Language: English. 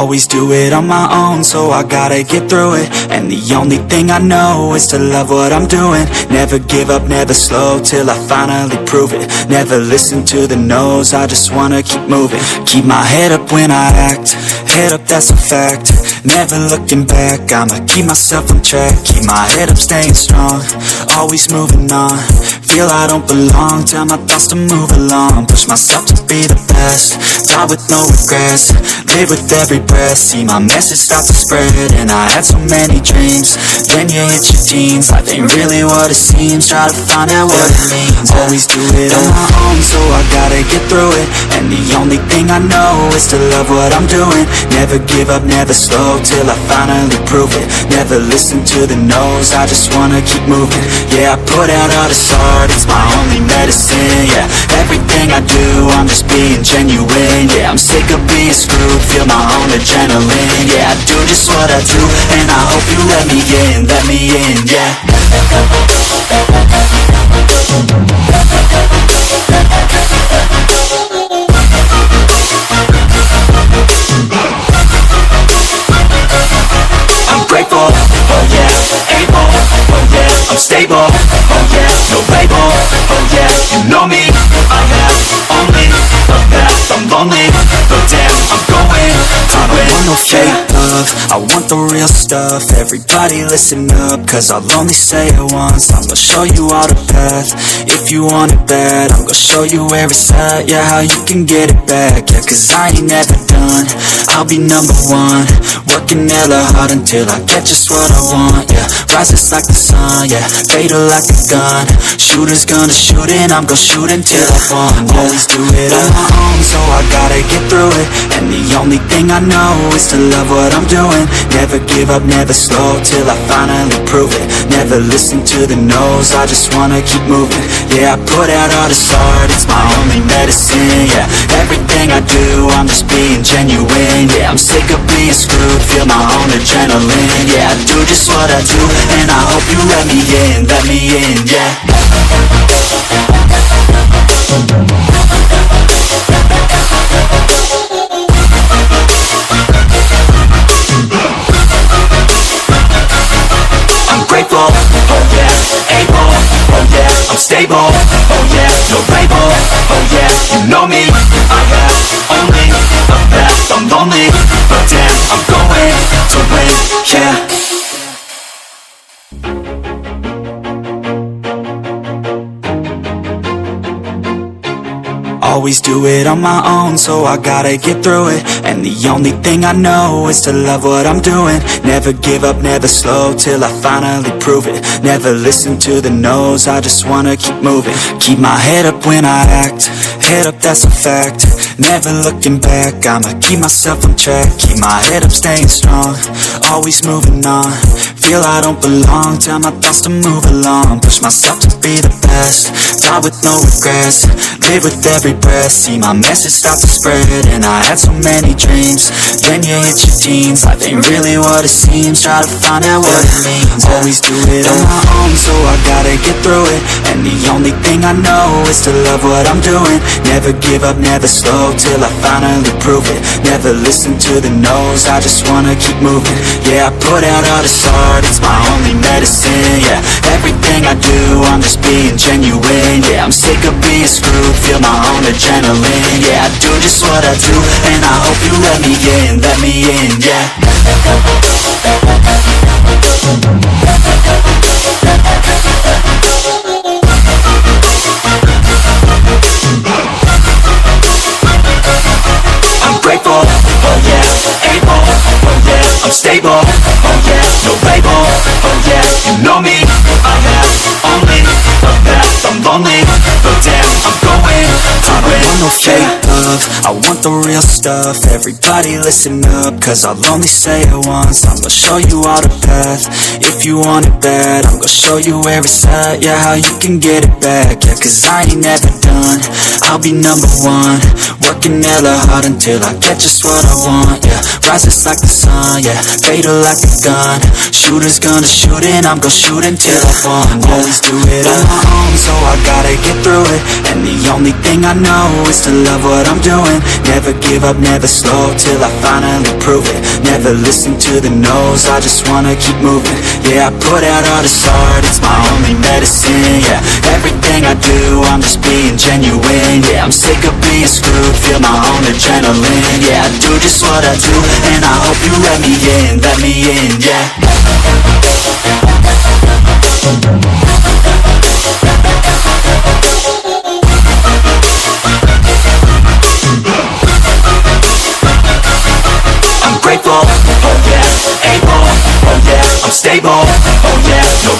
Always do it on my own, so I gotta get through it. And the only thing I know is to love what I'm doing. Never give up, never slow, till I finally prove it. Never listen to the no's, I just wanna keep moving. Keep my head up when I act, head up, that's a fact. Never looking back, I'ma keep myself on track. Keep my head up, staying strong, always moving on. Feel I don't belong, tell my thoughts to move along. Push myself to be the best, die with no regrets. Live with every breath, see my message start to spread. And I had so many dreams, then you hit your teens. Life ain't really what it seems, try to find out what it means. Always do it on my own, so I gotta get through it. And the only thing I know is to love what I'm doing. Never give up, never slow, till I finally prove it. Never listen to the no's, I just wanna keep moving. Yeah, I put out all this art, it's my only medicine. Yeah, everything I do, I'm just being genuine. Yeah, I'm sick of being screwed, feel my own adrenaline. Yeah, I do just what I do, and I hope you let me in, yeah. I'm grateful, oh yeah, able, oh yeah, I'm stable, oh yeah, no label, oh yeah, you know me, I have only the best. I'm lonely, but damn, I'm going to win. I want no fake love, I want the real stuff. Everybody listen up, cause I'll only say it once. I'm gonna show you all the path, if you want it bad. I'm gonna show you where it's at, yeah, how you can get it back. Yeah, cause I ain't never done, I'll be number one. Working hella hard until I get just what I want, yeah. Rises like the sun, yeah, fatal like a gun. Shooter's gonna shoot and I'm gonna shoot until I fall, yeah. Always do it on my own, so I gotta get through it. And the only thing I know is to love what I'm doing. Never give up, never slow, till I finally prove it. Never listen to the no's, I just wanna keep moving. Yeah, I put out all this art, it's my only medicine. Yeah, everything I do, I'm just being genuine. Yeah, I'm sick of being screwed, feel my own adrenaline. Yeah, I do just what I do, and I hope you let me in, yeah. I'm grateful, oh yeah, able, oh yeah, I'm stable, oh yeah, no label, oh yeah, you know me, I have only the best. I'm lonely, but damn, I'm going to win, yeah. Always do it on my own, so I gotta get through it. And the only thing I know is to love what I'm doing. Never give up, never slow, till I finally prove it. Never listen to the no's, I just wanna keep moving. Keep my head up when I act, head up, that's a fact. Never looking back, I'ma keep myself on track. Keep my head up, staying strong, always moving on. Feel I don't belong, tell my thoughts to move along. Push myself to be the best, die with no regrets. Live with every breath, see my message start to spread. And I had so many dreams, then you hit your teens. Life ain't really what it seems, try to find out what it means. Always do it on my own, so I gotta get through it. And the only thing I know is to love what I'm doing. Never give up, never slow, till I finally prove it. Never listen to the no's, I just wanna keep moving. Yeah, I put out all this art, it's my only medicine. Yeah, everything I do, I'm just being genuine. Yeah, I'm sick of being screwed, feel my own adrenaline. Yeah, I do just what I do, and I hope you let me in, yeah. I'm grateful, oh yeah, able, oh yeah, I'm stable, oh yeah, no label, oh yeah, you know me, I have only the best. I'm lonely, but damn, I'm going to win. I want no fake love, I want the real stuff. Everybody listen up, cause I'll only say it once. I'm gonna show you all the path, if you want it bad. I'm gonna show you where it's at, yeah, how you can get it back. Yeah, cause I ain't never done, I'll be number one. Working hella hard until I get just what I want, yeah. Rises like the sun, yeah, fatal like a gun. Shooter's gonna shoot and I'm gonna shoot until I fall, yeah. Always do it on my own, so I gotta get through it. And the only thing I know is to love what I'm doing. doing. Never give up, never slow, till I finally prove it. Never listen to the no's, I just wanna keep moving. Yeah, I put out all this art, it's my only medicine. Yeah, everything I do, I'm just being genuine. Yeah, I'm sick of being screwed, feel my own adrenaline. Yeah, I do just what I do, and I hope you let me in, yeah. I'm grateful, oh yeah, able, oh yeah, I'm stable, oh yeah, no